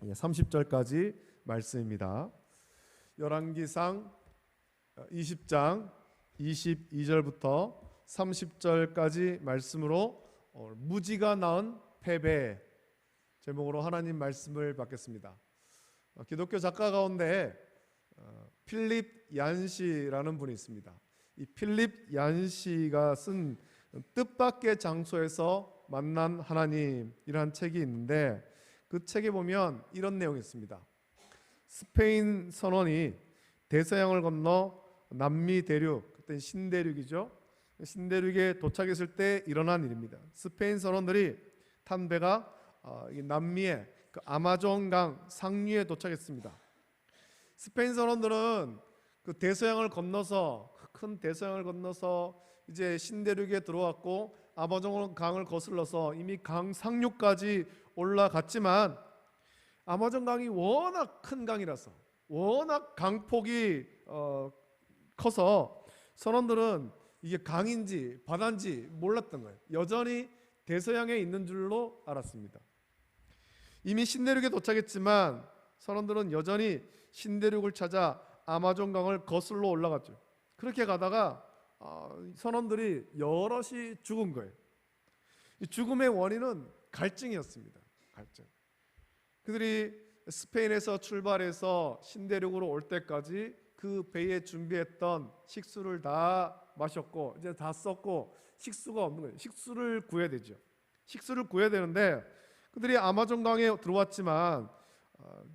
30절까지 말씀입니다. 열왕기상 20장 22절부터 30절까지 말씀으로 무지가 낳은 패배 제목으로 하나님 말씀을 받겠습니다. 기독교 작가 가운데 필립 얀시라는 분이 있습니다. 이 필립 얀시가 쓴 뜻밖의 장소에서 만난 하나님이라는 책이 있는데, 그 책에 보면 이런 내용이 있습니다. 스페인 선원이 대서양을 건너 남미 대륙, 그때 신대륙이죠, 신대륙에 도착했을 때 일어난 일입니다. 스페인 선원들이 탄 배가 남미의 그 아마존강 상류에 도착했습니다. 스페인 선원들은 그 대서양을 건너서, 큰 대서양을 건너서 이제 신대륙에 들어왔고 아마존 강을 거슬러서 이미 강 상류까지 올라갔지만, 아마존 강이 워낙 큰 강이라서, 워낙 강폭이 커서 선원들은 이게 강인지 바다인지 몰랐던 거예요. 여전히 대서양에 있는 줄로 알았습니다. 이미 신대륙에 도착했지만 선원들은 여전히 신대륙을 찾아 아마존 강을 거슬러 올라갔죠. 그렇게 가다가 선원들이 여럿이 죽은 거예요. 이 죽음의 원인은 갈증이었습니다. 갈증. 그들이 스페인에서 출발해서 신대륙으로 올 때까지 그 배에 준비했던 식수를 다 마셨고 이제 다 썼고 식수가 없는 거예요. 식수를 구해야 되죠. 식수를 구해야 되는데 그들이 아마존 강에 들어왔지만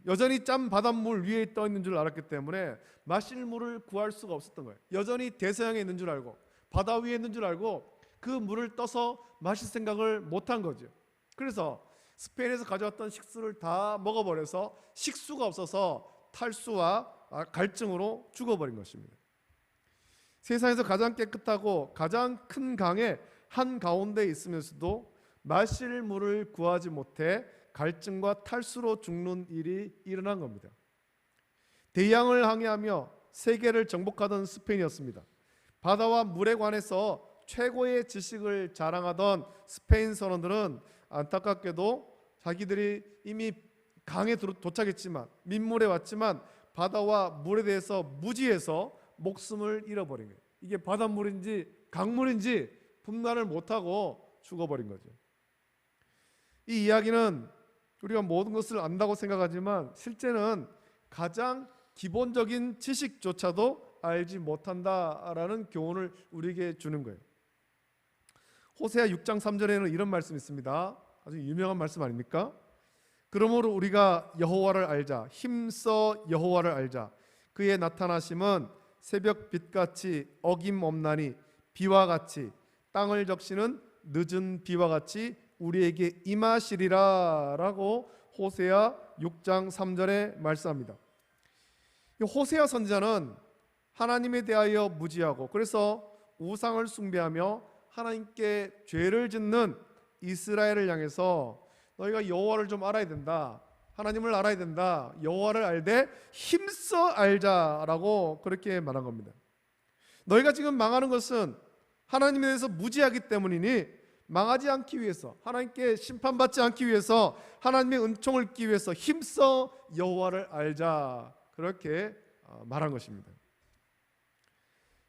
여전히 짠 바닷물 위에 떠 있는 줄 알았기 때문에 마실 물을 구할 수가 없었던 거예요. 여전히 대서양에 있는 줄 알고 바다 위에 있는 줄 알고 그 물을 떠서 마실 생각을 못한 거죠. 그래서 스페인에서 가져왔던 식수를 다 먹어버려서 식수가 없어서 탈수와 갈증으로 죽어버린 것입니다. 세상에서 가장 깨끗하고 가장 큰 강의 한가운데 있으면서도 마실 물을 구하지 못해 갈증과 탈수로 죽는 일이 일어난 겁니다. 대양을 항해하며 세계를 정복하던 스페인이었습니다. 바다와 물에 관해서 최고의 지식을 자랑하던 스페인 선원들은 안타깝게도 자기들이 이미 강에 도착했지만, 민물에 왔지만 바다와 물에 대해서 무지해서 목숨을 잃어버린 거예요. 이게 바닷물인지 강물인지 분간을 못하고 죽어버린 거죠. 이 이야기는 우리가 모든 것을 안다고 생각하지만 실제는 가장 기본적인 지식조차도 알지 못한다라는 교훈을 우리에게 주는 거예요. 호세아 6장 3절에는 이런 말씀이 있습니다. 아주 유명한 말씀 아닙니까? 그러므로 우리가 여호와를 알자, 힘써 여호와를 알자. 그의 나타나심은 새벽빛같이 어김없나니 비와 같이 땅을 적시는 늦은 비와 같이 우리에게 임하시리라 라고 호세아 6장 3절에 말씀합니다. 호세아 선지자는 하나님에 대하여 무지하고 그래서 우상을 숭배하며 하나님께 죄를 짓는 이스라엘을 향해서 너희가 여호와를 좀 알아야 된다, 하나님을 알아야 된다, 여호와를 알되 힘써 알자라고 그렇게 말한 겁니다. 너희가 지금 망하는 것은 하나님에 대해서 무지하기 때문이니 망하지 않기 위해서, 하나님께 심판받지 않기 위해서, 하나님의 은총을 얻기 위해서 힘써 여호와를 알자, 그렇게 말한 것입니다.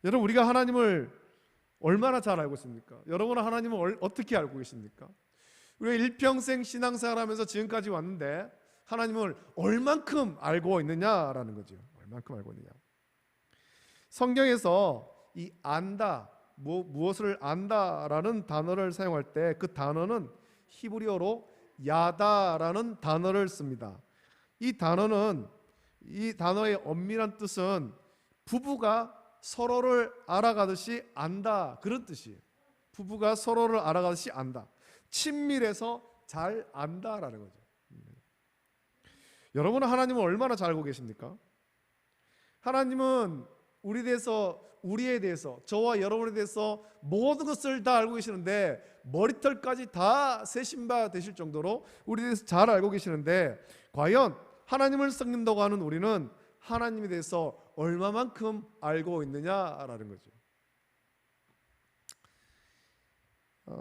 여러분, 우리가 하나님을 얼마나 잘 알고 있습니까? 여러분은 하나님을 어떻게 알고 계십니까? 우리가 일평생 신앙생활 하면서 지금까지 왔는데 하나님을 얼만큼 알고 있느냐라는 거죠. 얼만큼 알고 있느냐. 성경에서 이 안다, 무엇을 안다라는 단어를 사용할 때 그 단어는 히브리어로 야다라는 단어를 씁니다. 이 단어의 엄밀한 뜻은 부부가 서로를 알아가듯이 안다, 그런 뜻이에요. 부부가 서로를 알아가듯이 안다, 친밀해서 잘 안다라는 거죠. 여러분은 하나님을 얼마나 잘 알고 계십니까? 하나님은 우리에 대해서, 저와 여러분에 대해서 모든 것을 다 알고 계시는데, 머리털까지 다 세신 바 되실 정도로 우리에 대해서 잘 알고 계시는데, 과연 하나님을 섬긴다고 하는 우리는 하나님에 대해서 얼마만큼 알고 있느냐라는 거죠.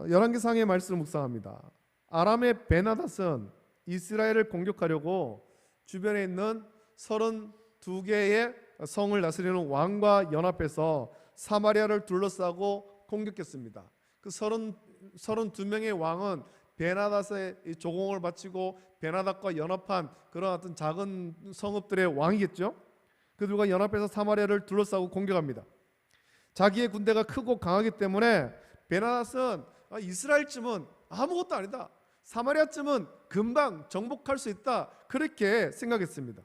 열왕기상의 말씀을 묵상합니다. 아람의 베나닷은 이스라엘을 공격하려고 주변에 있는 32개의 성을 다스리는 왕과 연합해서 사마리아를 둘러싸고 공격했습니다. 그 32명의 왕은 베나닷의 조공을 바치고 베나닷과 연합한 그런 어떤 작은 성읍들의 왕이겠죠. 그들과 연합해서 사마리아를 둘러싸고 공격합니다. 자기의 군대가 크고 강하기 때문에 베나닷은 이스라엘쯤은 아무것도 아니다, 사마리아쯤은 금방 정복할 수 있다, 그렇게 생각했습니다.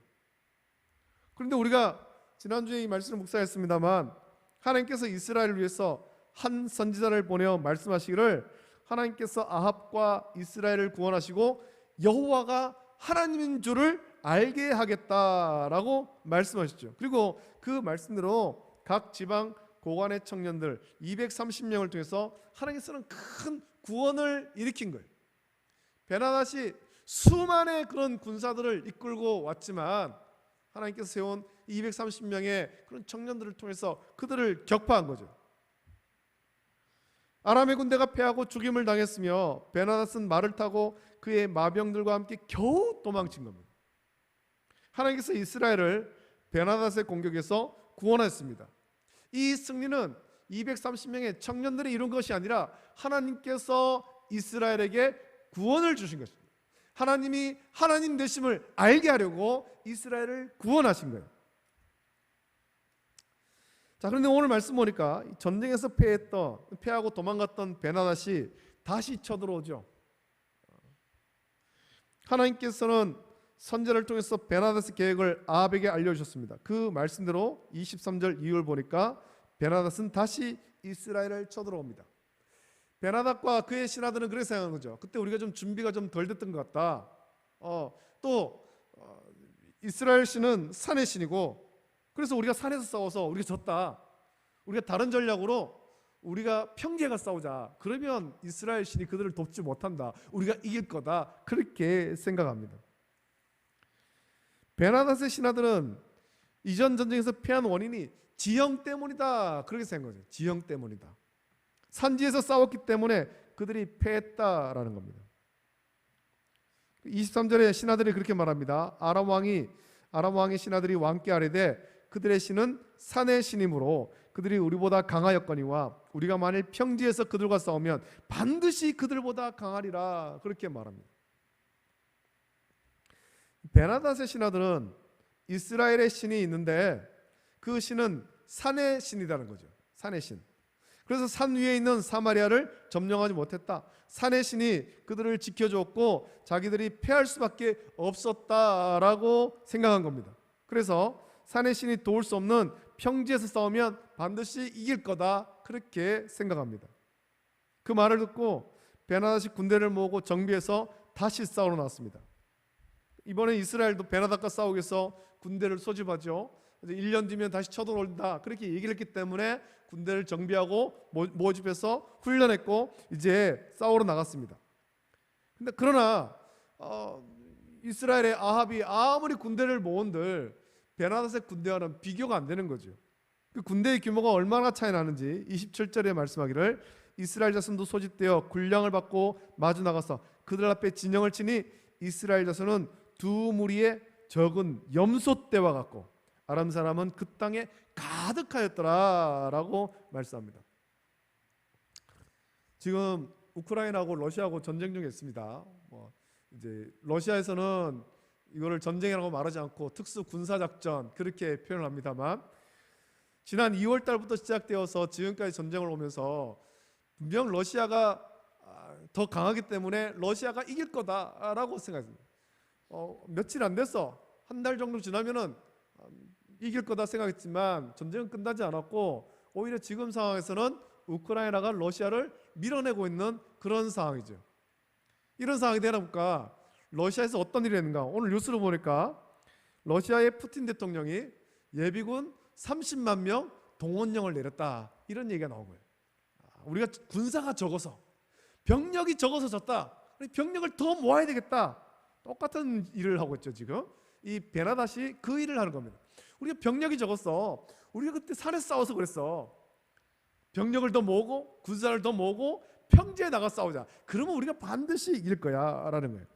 그런데 우리가 지난주에 이 말씀을 묵상했습니다만, 하나님께서 이스라엘을 위해서 한 선지자를 보내어 말씀하시기를 하나님께서 아합과 이스라엘을 구원하시고 여호와가 하나님인 줄을 알게 하겠다라고 말씀하셨죠. 그리고 그 말씀대로 각 지방 고관의 청년들 230명을 통해서 하나님께서는 큰 구원을 일으킨 거예요. 베나닷이 수많은 그런 군사들을 이끌고 왔지만 하나님께서 세운 230명의 그런 청년들을 통해서 그들을 격파한 거죠. 아람의 군대가 패하고 죽임을 당했으며 베나닷은 말을 타고 그의 마병들과 함께 겨우 도망친 겁니다. 하나님께서 이스라엘을 베나닷의 공격에서 구원하였습니다. 이 승리는 230명의 청년들이 이룬 것이 아니라 하나님께서 이스라엘에게 구원을 주신 것입니다. 하나님이 하나님 되심을 알게 하려고 이스라엘을 구원하신 거예요. 자, 그런데 오늘 말씀 보니까 전쟁에서 패하고 도망갔던 베나닷이 다시 쳐들어오죠. 하나님께서는 선지자를 통해서 베나닷의 계획을 아합에게 알려주셨습니다. 그 말씀대로 23절 이후를 보니까 베나닷은 다시 이스라엘을 쳐들어옵니다. 베나닷과 그의 신하들은 그렇게 생각하는 거죠. 그때 우리가 좀 준비가 좀 덜 됐던 것 같다. 이스라엘 신은 산의 신이고, 그래서 우리가 산에서 싸워서 우리가 졌다, 우리가 다른 전략으로 우리가 평지에 가서 싸우자, 그러면 이스라엘 신이 그들을 돕지 못한다, 우리가 이길 거다, 그렇게 생각합니다. 베나닷의 신하들은 이전 전쟁에서 패한 원인이 지형 때문이다, 그렇게 생각한 거죠. 지형 때문이다. 산지에서 싸웠기 때문에 그들이 패했다라는 겁니다. 23절에 신하들이 그렇게 말합니다. 아람 왕의 신하들이 왕께 아뢰되 그들의 신은 산의 신이므로 그들이 우리보다 강하였거니와 우리가 만일 평지에서 그들과 싸우면 반드시 그들보다 강하리라, 그렇게 말합니다. 베나닷의 신하들은 이스라엘의 신이 있는데 그 신은 산의 신이라는 거죠. 산의 신. 그래서 산 위에 있는 사마리아를 점령하지 못했다. 산의 신이 그들을 지켜줬고 자기들이 패할 수밖에 없었다라고 생각한 겁니다. 그래서 산의 신이 도울 수 없는 평지에서 싸우면 반드시 이길 거다, 그렇게 생각합니다. 그 말을 듣고 베나닷이 군대를 모으고 정비해서 다시 싸우러 나왔습니다. 이번에 이스라엘도 베나닷과 싸우기 위해서 군대를 소집하죠. 1년 뒤면 다시 쳐들어온다, 그렇게 얘기를 했기 때문에 군대를 정비하고 모집해서 훈련했고 이제 싸우러 나갔습니다. 근데 그러나 이스라엘의 아합이 아무리 군대를 모은들 베나닷의 군대와는 비교가 안 되는 거죠. 그 군대의 규모가 얼마나 차이 나는지 27절에 말씀하기를 이스라엘 자손도 소집되어 군량을 받고 마주 나가서 그들 앞에 진영을 치니 이스라엘 자손은 두 무리의 적은 염소떼와 같고 아람 사람은 그 땅에 가득하였더라라고 말씀합니다. 지금 우크라이나하고 러시아하고 전쟁 중에 있습니다. 이제 러시아에서는 이거를 전쟁이라고 말하지 않고 특수 군사 작전 그렇게 표현을 합니다만, 지난 2월 달부터 시작되어서 지금까지 전쟁을 오면서 분명 러시아가 더 강하기 때문에 러시아가 이길 거다라고 생각했습니다. 며칠 안 됐어, 한 달 정도 지나면은 이길 거다 생각했지만 전쟁은 끝나지 않았고 오히려 지금 상황에서는 우크라이나가 러시아를 밀어내고 있는 그런 상황이죠. 이런 상황이 되다 보니까 러시아에서 어떤 일이 했는가, 오늘 뉴스를 보니까 러시아의 푸틴 대통령이 예비군 30만 명 동원령을 내렸다, 이런 얘기가 나온 거예요. 우리가 군사가 적어서, 병력이 적어서 졌다, 병력을 더 모아야 되겠다, 똑같은 일을 하고 있죠. 지금 이 베나닷이 그 일을 하는 겁니다. 우리가 병력이 적었어, 우리가 그때 산에서 싸워서 그랬어, 병력을 더 모으고 군사를 더 모으고 평지에 나가 싸우자, 그러면 우리가 반드시 이길 거야 라는 거예요.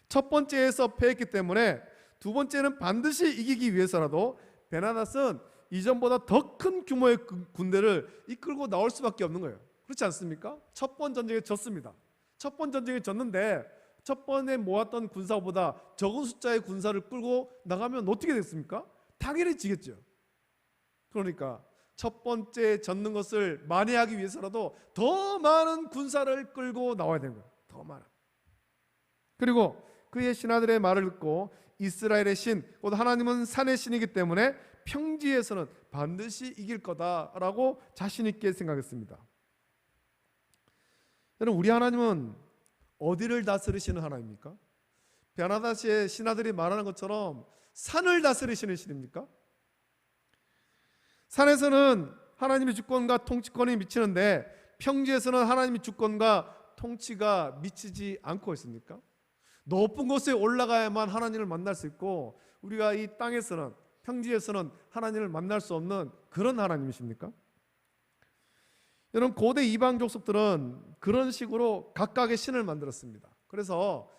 첫 번째에서 패했기 때문에 두 번째는 반드시 이기기 위해서라도 베나닷은 이전보다 더 큰 규모의 군대를 이끌고 나올 수밖에 없는 거예요. 그렇지 않습니까? 첫 번 전쟁에 졌습니다. 첫 번 전쟁에 졌는데 첫 번에 모았던 군사보다 적은 숫자의 군사를 끌고 나가면 어떻게 됐습니까? 당연히 지겠죠. 그러니까 첫 번째 졌는 것을 만회하기 위해서라도 더 많은 군사를 끌고 나와야 되는 거예요. 더 많은. 그리고 그의 신하들의 말을 듣고 이스라엘의 신, 곧 하나님은 산의 신이기 때문에 평지에서는 반드시 이길 거다라고 자신 있게 생각했습니다. 여러분, 우리 하나님은 어디를 다스리시는 하나님입니까? 베나닷의 신하들이 말하는 것처럼 산을 다스리시는 신입니까? 산에서는 하나님의 주권과 통치권이 미치는데 평지에서는 하나님의 주권과 통치가 미치지 않고 있습니까? 높은 곳에 올라가야만 하나님을 만날 수 있고 우리가 이 땅에서는, 평지에서는 하나님을 만날 수 없는 그런 하나님이십니까? 여러분, 고대 이방 족속들은 그런 식으로 각각의 신을 만들었습니다. 그래서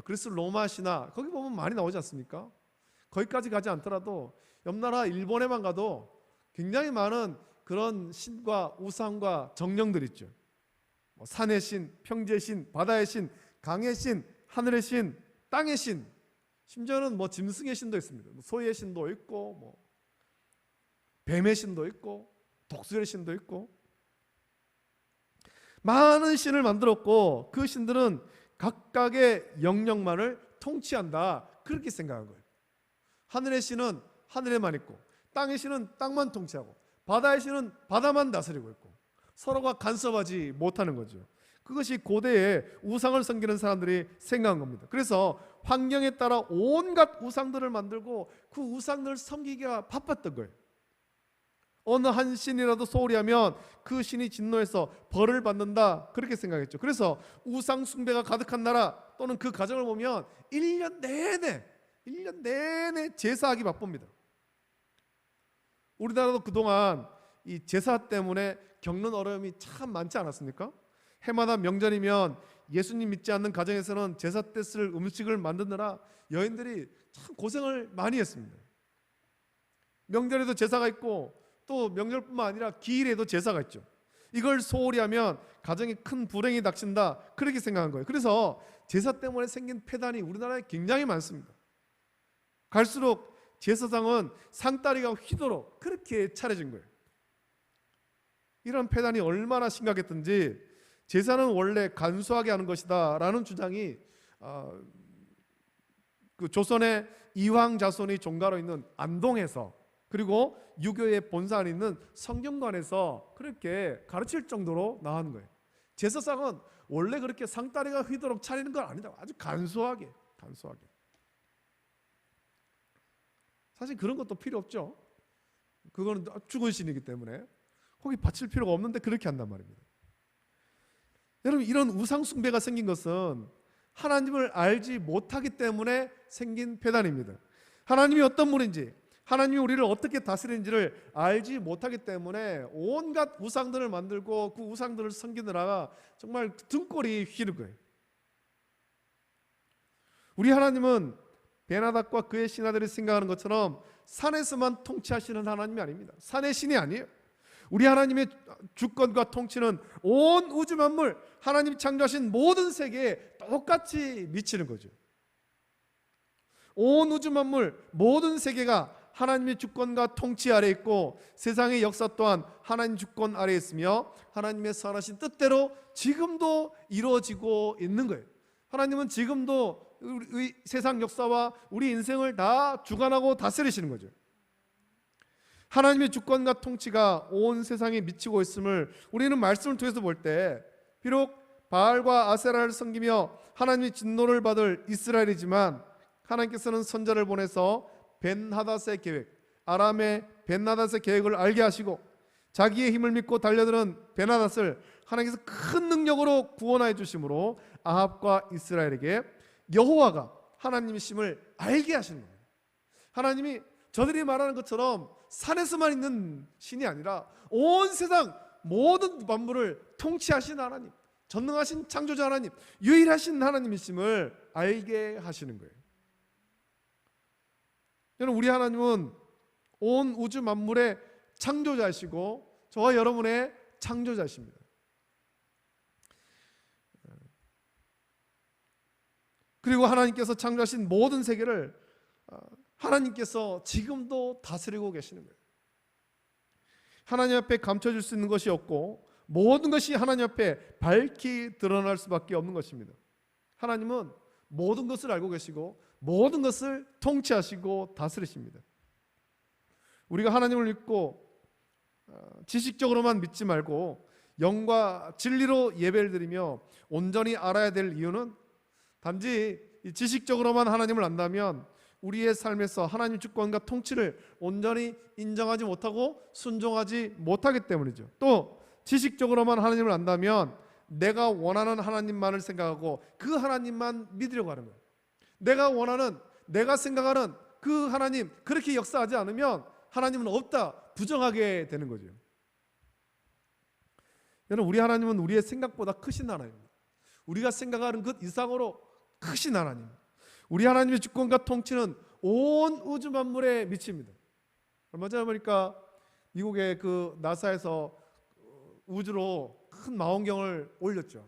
그리스 로마 신화 거기 보면 많이 나오지 않습니까? 거기까지 가지 않더라도 옆나라 일본에만 가도 굉장히 많은 그런 신과 우상과 정령들 있죠. 산의 신, 평지의 신, 바다의 신, 강의 신, 하늘의 신, 땅의 신, 심지어는 짐승의 신도 있습니다. 소의 신도 있고 뱀의 신도 있고 독수리의 신도 있고 많은 신을 만들었고 그 신들은 각각의 영역만을 통치한다, 그렇게 생각한 거예요. 하늘의 신은 하늘에만 있고 땅의 신은 땅만 통치하고 바다의 신은 바다만 다스리고 있고 서로가 간섭하지 못하는 거죠. 그것이 고대에 우상을 섬기는 사람들이 생각한 겁니다. 그래서 환경에 따라 온갖 우상들을 만들고 그 우상들을 섬기기가 바빴던 거예요. 어느 한 신이라도 소홀히 하면 그 신이 진노해서 벌을 받는다, 그렇게 생각했죠. 그래서 우상 숭배가 가득한 나라 또는 그 가정을 보면 1년 내내 제사하기 바쁩니다. 우리나라도 그동안 이 제사 때문에 겪는 어려움이 참 많지 않았습니까? 해마다 명절이면 예수님 믿지 않는 가정에서는 제사 때 쓸 음식을 만드느라 여인들이 참 고생을 많이 했습니다. 명절에도 제사가 있고 또 명절뿐만 아니라 기일에도 제사가 있죠. 이걸 소홀히 하면 가정에 큰 불행이 닥친다, 그렇게 생각한 거예요. 그래서 제사 때문에 생긴 폐단이 우리나라에 굉장히 많습니다. 갈수록 제사상은 상다리가 휘도록 그렇게 차려진 거예요. 이런 폐단이 얼마나 심각했던지 제사는 원래 간소하게 하는 것이다 라는 주장이 그 조선의 이황 자손이 종가로 있는 안동에서, 그리고 유교의 본산에 있는 성경관에서 그렇게 가르칠 정도로 나온 거예요. 제사상은 원래 그렇게 상다리가 휘도록 차리는 건 아니다, 아주 간소하게. 사실 그런 것도 필요 없죠. 그거는 죽은 신이기 때문에 거기 바칠 필요가 없는데 그렇게 한단 말입니다. 여러분, 이런 우상 숭배가 생긴 것은 하나님을 알지 못하기 때문에 생긴 폐단입니다. 하나님이 어떤 분인지, 하나님이 우리를 어떻게 다스리는지를 알지 못하기 때문에 온갖 우상들을 만들고 그 우상들을 섬기느라 정말 등골이 휘는 거예요. 우리 하나님은 베나닷과 그의 신하들이 생각하는 것처럼 산에서만 통치하시는 하나님이 아닙니다. 산의 신이 아니에요. 우리 하나님의 주권과 통치는 온 우주 만물, 하나님이 창조하신 모든 세계에 똑같이 미치는 거죠. 온 우주 만물, 모든 세계가 하나님의 주권과 통치 아래에 있고 세상의 역사 또한 하나님 주권 아래에 있으며 하나님의 선하신 뜻대로 지금도 이루어지고 있는 거예요. 하나님은 지금도 우리 세상 역사와 우리 인생을 다 주관하고 다스리시는 거죠. 하나님의 주권과 통치가 온 세상에 미치고 있음을 우리는 말씀을 통해서 볼 때, 비록 바알과 아세라를 섬기며 하나님의 진노를 받을 이스라엘이지만 하나님께서는 선자를 보내서 벤하닷의 계획, 아람의 벤하닷의 계획을 알게 하시고 자기의 힘을 믿고 달려드는 벤하닷을 하나님께서 큰 능력으로 구원하여 주심으로 아합과 이스라엘에게 여호와가 하나님이심을 알게 하시는 겁니다. 하나님이 저들이 말하는 것처럼 산에서만 있는 신이 아니라 온 세상 모든 만물을 통치하신 하나님, 전능하신 창조자 하나님, 유일하신 하나님이심을 알게 하시는 거예요. 여러분, 우리 하나님은 온 우주 만물의 창조자시고 저와 여러분의 창조자십니다. 그리고 하나님께서 창조하신 모든 세계를 하나님께서 지금도 다스리고 계시는 거예요. 하나님 앞에 감춰질 수 있는 것이 없고 모든 것이 하나님 앞에 밝히 드러날 수밖에 없는 것입니다. 하나님은 모든 것을 알고 계시고 모든 것을 통치하시고 다스리십니다. 우리가 하나님을 믿고 지식적으로만 믿지 말고 영과 진리로 예배를 드리며 온전히 알아야 될 이유는 단지 지식적으로만 하나님을 안다면 우리의 삶에서 하나님 주권과 통치를 온전히 인정하지 못하고 순종하지 못하기 때문이죠. 또 지식적으로만 하나님을 안다면 내가 원하는 하나님만을 생각하고 그 하나님만 믿으려고 하는 거예요. 내가 원하는, 내가 생각하는 그 하나님, 그렇게 역사하지 않으면 하나님은 없다, 부정하게 되는 거죠. 여러분, 우리 하나님은 우리의 생각보다 크신 하나님입니다. 우리가 생각하는 것 이상으로 크신 하나님. 우리 하나님의 주권과 통치는 온 우주 만물에 미칩니다. 얼마 전에 보니까 미국의 그 나사에서 우주로 큰 망원경을 올렸죠.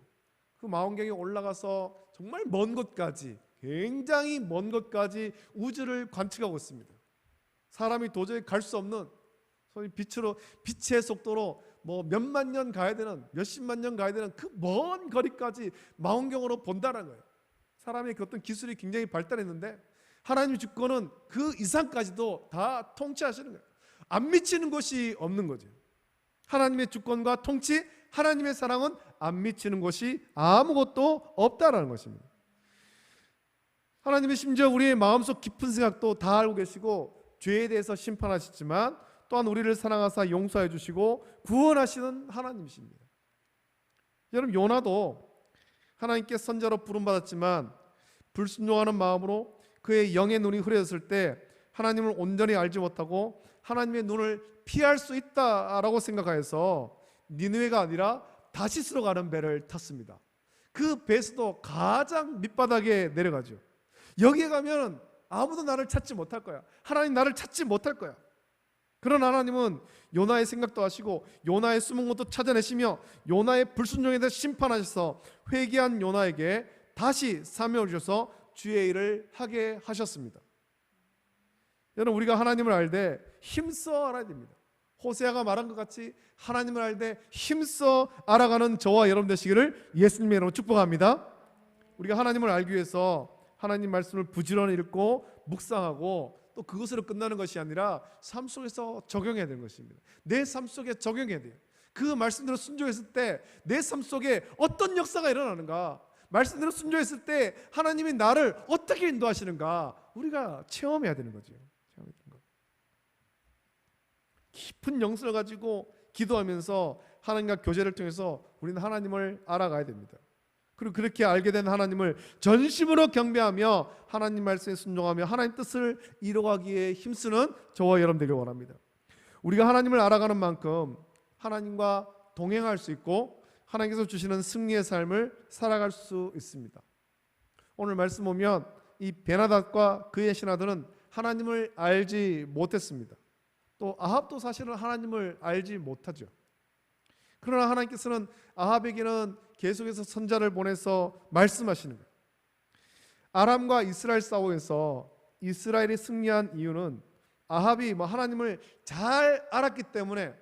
그 망원경이 올라가서 정말 먼 곳까지, 굉장히 먼 곳까지 우주를 관측하고 있습니다. 사람이 도저히 갈 수 없는, 소위 빛의 속도로 뭐 몇만 년 가야 되는, 몇십만 년 가야 되는 그 먼 거리까지 망원경으로 본다는 거예요. 사람의 그 어떤 기술이 굉장히 발달했는데 하나님의 주권은 그 이상까지도 다 통치하시는 거예요. 안 미치는 곳이 없는 거죠. 하나님의 주권과 통치, 하나님의 사랑은 안 미치는 곳이 아무것도 없다라는 것입니다. 하나님의 심지어 우리의 마음속 깊은 생각도 다 알고 계시고 죄에 대해서 심판하시지만 또한 우리를 사랑하사 용서해 주시고 구원하시는 하나님이십니다. 여러분, 요나도 하나님께 선자로 부름받았지만 불순종하는 마음으로 그의 영의 눈이 흐려졌을 때 하나님을 온전히 알지 못하고 하나님의 눈을 피할 수 있다라고 생각하여서 니느웨가 아니라 다시스로 가는 배를 탔습니다. 그 배수도 가장 밑바닥에 내려가죠. 여기에 가면 아무도 나를 찾지 못할 거야. 하나님 나를 찾지 못할 거야. 그런 하나님은 요나의 생각도 하시고 요나의 숨은 것도 찾아내시며 요나의 불순종에 대해 심판하셔서 회개한 요나에게 다시 사명을 주셔서 주의 일을 하게 하셨습니다. 여러분, 우리가 하나님을 알되 힘써 알아야 됩니다. 호세아가 말한 것 같이 하나님을 알되 힘써 알아가는 저와 여러분 되시기를 예수님의 이름으로 축복합니다. 우리가 하나님을 알기 위해서 하나님 말씀을 부지런히 읽고 묵상하고 또 그것으로 끝나는 것이 아니라 삶 속에서 적용해야 되는 것입니다. 내 삶 속에 적용해야 돼요. 그 말씀대로 순종했을 때 내 삶 속에 어떤 역사가 일어나는가, 말씀대로 순종했을 때 하나님이 나를 어떻게 인도하시는가 우리가 체험해야 되는 거죠. 깊은 영성을 가지고 기도하면서 하나님과 교제를 통해서 우리는 하나님을 알아가야 됩니다. 그리고 그렇게 알게 된 하나님을 전심으로 경배하며 하나님 말씀에 순종하며 하나님 뜻을 이루어가기에 힘쓰는 저와 여러분 되길 원합니다. 우리가 하나님을 알아가는 만큼 하나님과 동행할 수 있고 하나님께서 주시는 승리의 삶을 살아갈 수 있습니다. 오늘 말씀 보면 이 베나닷과 그의 신하들은 하나님을 알지 못했습니다. 또 아합도 사실은 하나님을 알지 못하죠. 그러나 하나님께서는 아합에게는 계속해서 선자를 보내서 말씀하시는 거예요. 아람과 이스라엘 싸움에서 이스라엘이 승리한 이유는 아합이 하나님을 잘 알았기 때문에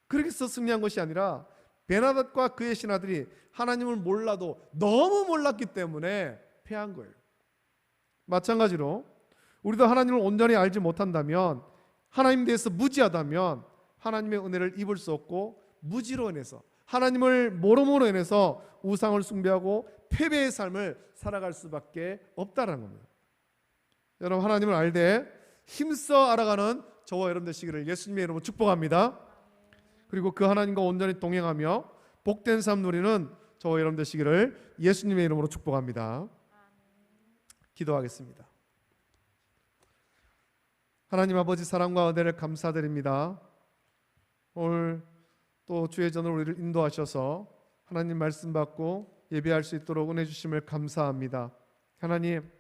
그렇게 해서 승리한 것이 아니라 베나닷과 그의 신하들이 하나님을 몰라도 너무 몰랐기 때문에 패한 거예요. 마찬가지로 우리도 하나님을 온전히 알지 못한다면, 하나님에 대해서 무지하다면 하나님의 은혜를 입을 수 없고 무지로 인해서, 하나님을 모름으로 인해서 우상을 숭배하고 패배의 삶을 살아갈 수밖에 없다는 겁니다. 여러분, 하나님을 알되 힘써 알아가는 저와 여러분 되시기를 예수님의 이름으로 축복합니다. 그리고 그 하나님과 온전히 동행하며 복된 삶 누리는 저와 여러분 되시기를 예수님의 이름으로 축복합니다. 기도하겠습니다. 하나님 아버지, 사랑과 은혜를 감사드립니다. 오늘 또 주의 전으로 우리를 인도하셔서 하나님 말씀 받고 예배할 수 있도록 은혜 주심을 감사합니다. 하나님,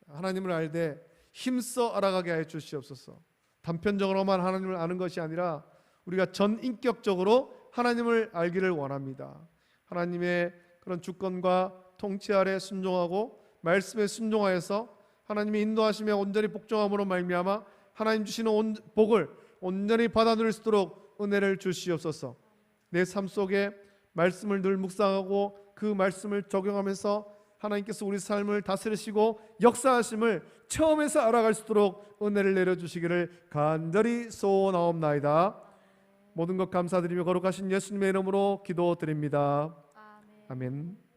하나님을 알되 힘써 알아가게 하여 주시옵소서. 단편적으로만 하나님을 아는 것이 아니라 우리가 전인격적으로 하나님을 알기를 원합니다. 하나님의 그런 주권과 통치 아래 순종하고 말씀에 순종하여서 하나님의 인도하심에 온전히 복종함으로 말미암아 하나님 주시는 복을 온전히 받아 누릴 수 있도록 은혜를 주시옵소서. 내 삶 속에 말씀을 늘 묵상하고 그 말씀을 적용하면서 하나님께서 우리 삶을 다스리시고 역사하심을 처음에서 알아갈 수 있도록 은혜를 내려주시기를 간절히 소원하옵나이다. 모든 것 감사드리며 거룩하신 예수님의 이름으로 기도드립니다. 아멘.